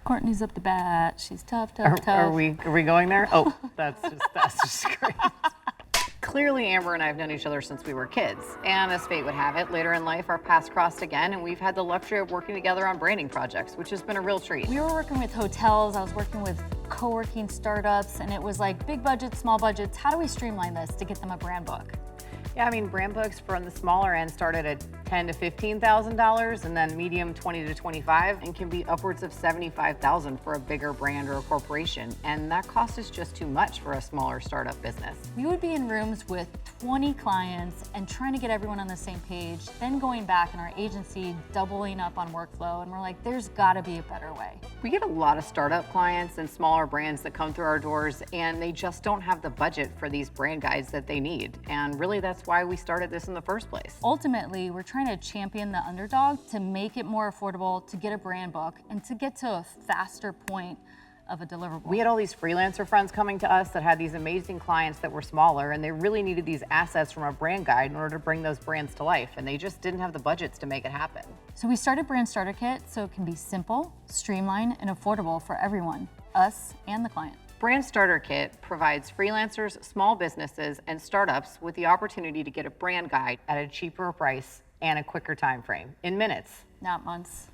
Courtney's up the bat. She's tough, Are tough. we going there? Oh, that's just great. Clearly, Amber and I have known each other since we were kids, and as fate would have it, later in life, our paths crossed again, and we've had the luxury of working together on branding projects, which has been a real treat. We were working with hotels, I was working with co-working startups, and it was like big budgets, small budgets. How do we streamline this to get them a brand book? Yeah, I mean, brand books from the smaller end started at $10,000 to $15,000, and then medium $20,000 to $25,000, and can be upwards of $75,000 for a bigger brand or a corporation. And that cost is just too much for a smaller startup business. We would be in rooms with 20 clients and trying to get everyone on the same page, then going back in our agency, doubling up on workflow, and we're like, there's gotta be a better way. We get a lot of startup clients and smaller brands that come through our doors, and they just don't have the budget for these brand guides that they need. And really, that's why we started this in the first place. Ultimately, we're trying to champion the underdog to make it more affordable, to get a brand book, and to get to a faster point of a deliverable. We had all these freelancer friends coming to us that had these amazing clients that were smaller, and they really needed these assets from a brand guide in order to bring those brands to life, and they just didn't have the budgets to make it happen. So we started Brand Starter Kit so it can be simple, streamlined, and affordable for everyone, us and the client. Brand Starter Kit provides freelancers, small businesses, and startups with the opportunity to get a brand guide at a cheaper price and a quicker time frame, in minutes. Not months.